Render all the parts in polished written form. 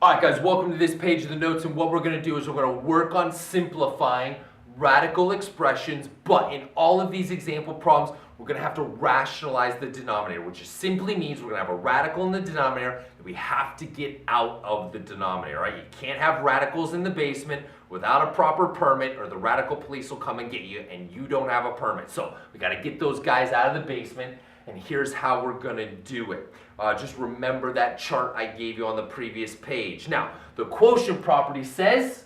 All right, guys, welcome to this page of the notes, and what we're going to do is we're going to work on simplifying radical expressions, but in all of these example problems, we're going to have to rationalize the denominator, which just simply means we're going to have a radical in the denominator that we have to get out of the denominator, right? You can't have radicals in the basement without a proper permit, or the radical police will come and get you, and you don't have a permit. So we got to get those guys out of the basement, and here's how we're going to do it. Just remember that chart I gave you on the previous page. Now, the quotient property says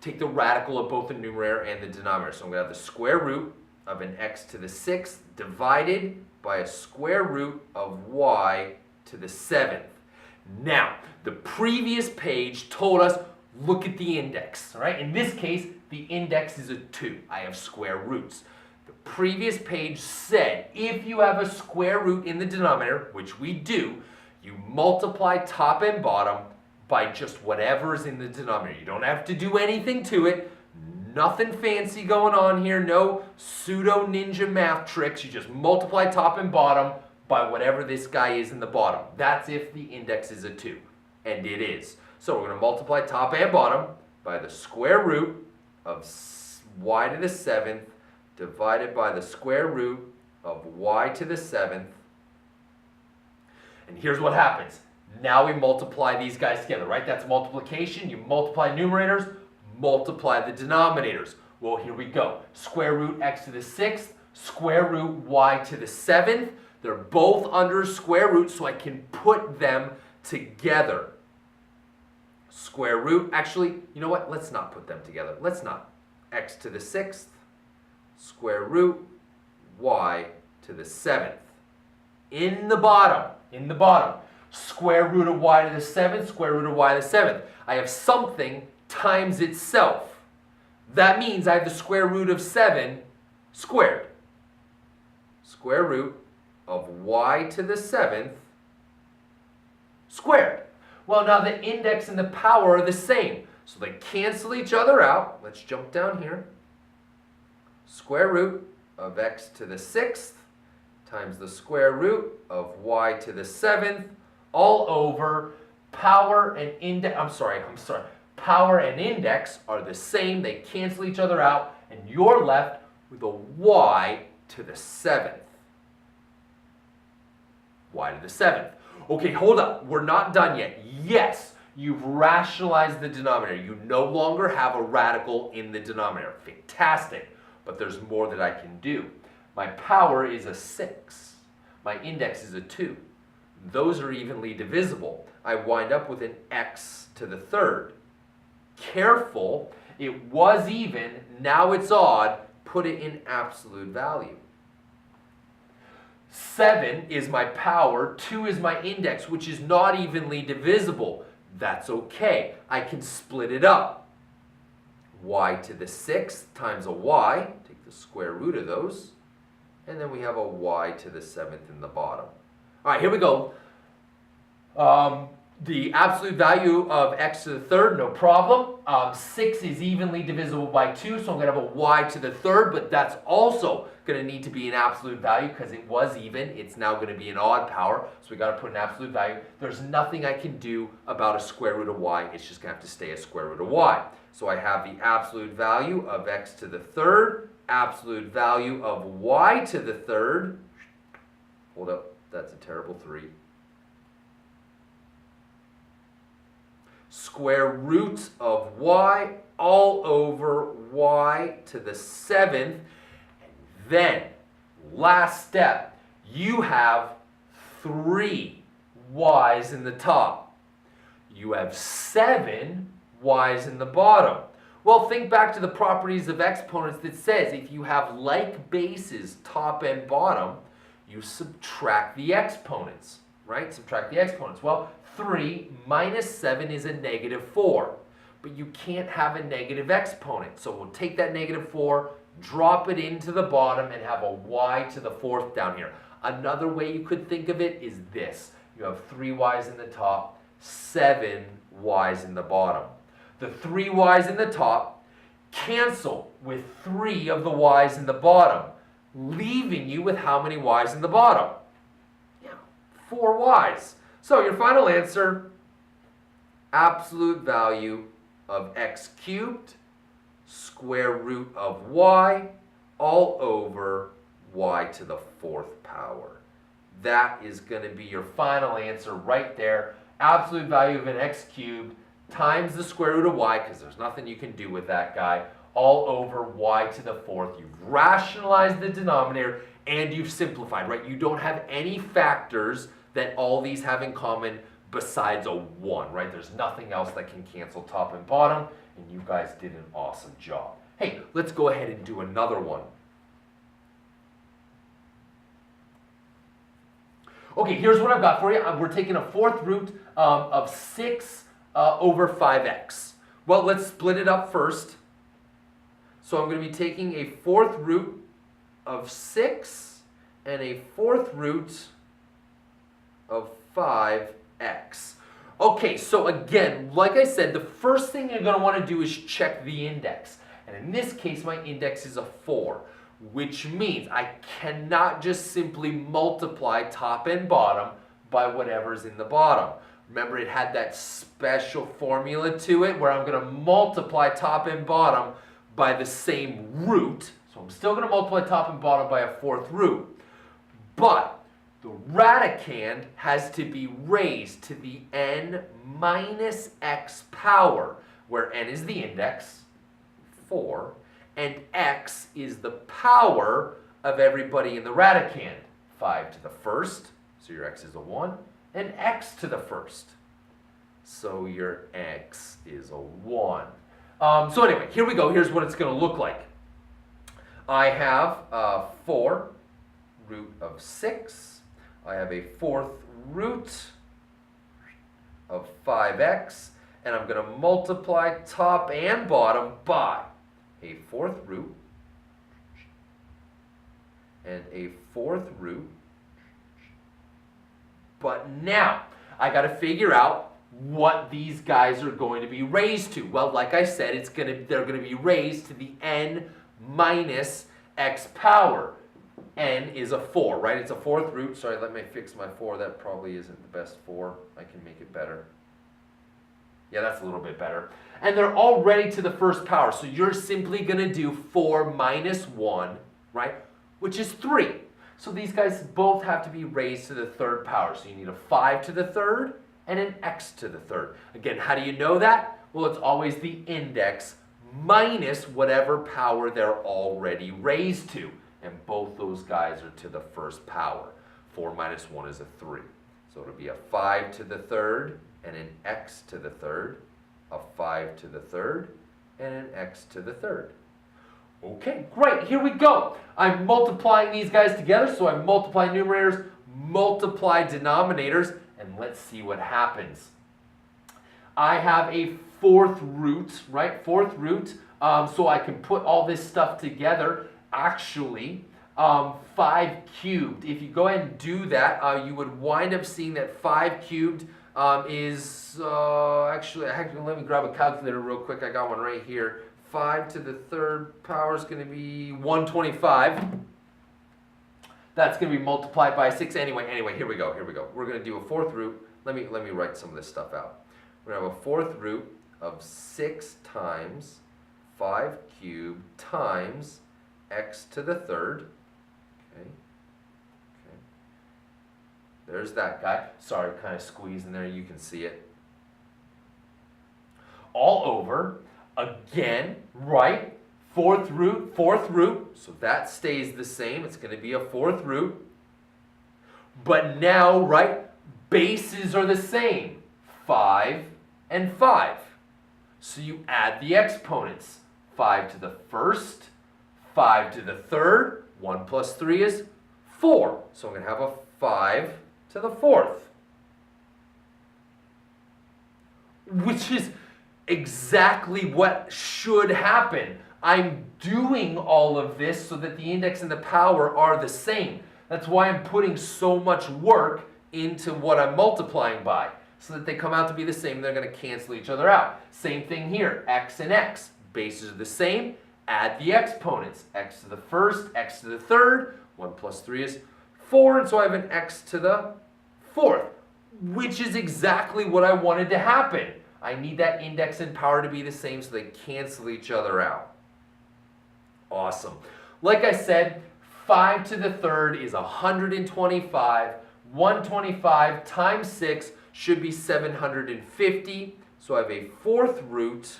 take the radical of both the numerator and the denominator. So I'm going to have the square root of an x to the 6th divided by a square root of y to the 7th. Now, the previous page told us, look at the index. All right? In this case, the index is a 2. I have square roots. The previous page said if you have a square root in the denominator, which we do, you multiply top and bottom by just whatever's in the denominator. You don't have to do anything to it. Nothing fancy going on here. No pseudo ninja math tricks. You just multiply top and bottom by whatever this guy is in the bottom. That's if the index is a 2. And it is. So we're going to multiply top and bottom by the square root of y to the 7th divided by the square root of y to the 7th. And here's what happens. Now we multiply these guys together, right? That's multiplication. You multiply numerators, multiply the denominators. Well, here we go. Square root x to the 6th, square root y to the 7th. They're both under square root, so I can put them together. Square root, actually, you know what? Let's not put them together. Let's not. X to the 6th, square root y to the 7th. In the bottom, square root of y to the 7th, square root of y to the 7th. I have something times itself. That means I have the square root of 7 squared. Square root of y to the 7th squared. Well, now the index and the power are the same, so they cancel each other out. Let's jump down here. Square root of x to the 6th times the square root of y to the 7th all over power and index. Power and index are the same. They cancel each other out, and you're left with a y to the 7th. Y to the 7th. Okay, hold up. We're not done yet. Yes, you've rationalized the denominator. You no longer have a radical in the denominator. Fantastic. But there's more that I can do. My power is a 6. My index is a 2. Those are evenly divisible. I wind up with an x to the 3rd. Careful, it was even, now it's odd. Put it in absolute value. 7 is my power, 2 is my index, which is not evenly divisible. That's okay. I can split it up. Y to the 6th times a y, take the square root of those, and then we have a y to the 7th in the bottom. All right, here we go. The absolute value of x to the 3rd, no problem. 6 is evenly divisible by 2, so I'm going to have a y to the 3rd, but that's also going to need to be an absolute value because it was even. It's now going to be an odd power, so we got to put an absolute value. There's nothing I can do about a square root of y. It's just going to have to stay a square root of y. So I have the absolute value of x to the 3rd, absolute value of y to the 3rd. Hold up, that's a terrible 3. Square root of y all over y to the 7th. And then, last step, you have 3 y's in the top. You have 7 y's in the bottom. Well, think back to the properties of exponents that says if you have like bases, top and bottom, you subtract the exponents, right? Subtract the exponents. Well, 3 minus 7 is a negative 4. But you can't have a negative exponent. So we'll take that negative 4, drop it into the bottom, and have a y to the 4th down here. Another way you could think of it is this. You have 3 y's in the top, 7 y's in the bottom. The 3 y's in the top cancel with 3 of the y's in the bottom, leaving you with how many y's in the bottom? Yeah, 4 y's. So your final answer, absolute value of x cubed square root of y all over y to the 4th power. That is going to be your final answer right there. Absolute value of an x cubed times the square root of y, because there's nothing you can do with that guy, all over y to the 4th. You've rationalized the denominator and you've simplified, right? You don't have any factors that all these have in common besides a 1, right? There's nothing else that can cancel top and bottom, and you guys did an awesome job. Hey, let's go ahead and do another one. Okay, here's what I've got for you. We're taking a 4th root of 6 over 5x. Well, let's split it up first. So I'm going to be taking a 4th root of 6 and a 4th root of 5x. Okay, so again, like I said, the first thing you're going to want to do is check the index. And in this case, my index is a 4. Which means I cannot just simply multiply top and bottom by whatever's in the bottom. Remember, it had that special formula to it where I'm going to multiply top and bottom by the same root. So I'm still going to multiply top and bottom by a 4th root. But the radicand has to be raised to the n minus x power, where n is the index, 4, and x is the power of everybody in the radicand. 5 to the 1st, so your x is a 1, and x to the 1st. So your x is a 1. So anyway, here we go. Here's what it's going to look like. I have 4 root of 6. I have a 4th root of 5x. And I'm going to multiply top and bottom by a 4th root and a 4th root. But now, I got to figure out what these guys are going to be raised to. Well, like I said, they're going to be raised to the n minus x power. N is a 4, right? It's a 4th root. Sorry, let me fix my 4. That probably isn't the best 4. I can make it better. Yeah, that's a little bit better. And they're already to the 1st power. So you're simply going to do 4 minus 1, right? Which is 3. So these guys both have to be raised to the 3rd power. So you need a 5 to the 3rd and an x to the 3rd. Again, how do you know that? Well, it's always the index minus whatever power they're already raised to. And both those guys are to the 1st power. 4 minus 1 is a 3. So it'll be a 5 to the 3rd and an x to the 3rd, a 5 to the 3rd, and an x to the 3rd. Okay, great, here we go. I'm multiplying these guys together, so I multiply numerators, multiply denominators, and let's see what happens. I have a 4th root, right? 4th root, so I can put all this stuff together. Actually, 5 cubed. If you go ahead and do that, you would wind up seeing that 5 cubed is, actually, let me grab a calculator real quick. I got one right here. 5 to the 3rd power is going to be 125. That's going to be multiplied by 6. Anyway, here we go. We're going to do a 4th root. Let me write some of this stuff out. We're going to have a 4th root of 6 times 5 cubed times x to the 3rd. Okay. There's that guy. Sorry, kind of squeezing there. You can see it. All over, again, right? 4th root. So that stays the same. It's going to be a 4th root. But now, right, bases are the same. 5 and 5. So you add the exponents. 5 to the 1st, 5 to the 3rd. 1 plus 3 is 4. So I'm going to have a 5 to the 4th. Which is exactly what should happen. I'm doing all of this so that the index and the power are the same. That's why I'm putting so much work into what I'm multiplying by, so that they come out to be the same. They're going to cancel each other out. Same thing here, x and x. Bases are the same. Add the exponents. X to the 1st, x to the 3rd. 1 plus 3 is 4, and so I have an x to the 4th, which is exactly what I wanted to happen. I need that index and power to be the same so they cancel each other out. Awesome. Like I said, 5 to the third is 125. 125 times 6 should be 750. So I have a fourth root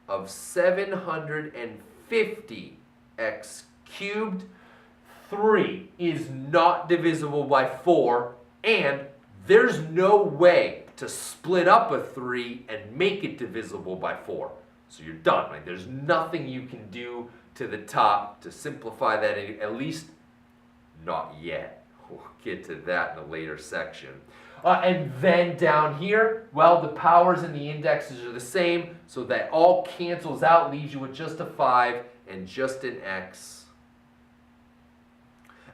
of 750x cubed. 3 is not divisible by 4, and there's no way to split up a 3 and make it divisible by 4. So you're done, right? There's nothing you can do to the top to simplify that, at least not yet. We'll get to that in a later section. And then down here, well, the powers and the indexes are the same, so that all cancels out, leaves you with just a 5 and just an x.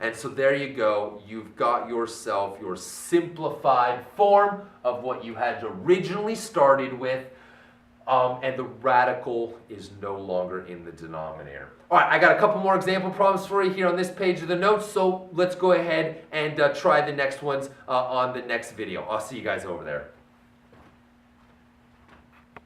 And so there you go. You've got yourself your simplified form of what you had originally started with. And the radical is no longer in the denominator. All right, I got a couple more example problems for you here on this page of the notes, so let's go ahead and try the next ones on the next video. I'll see you guys over there.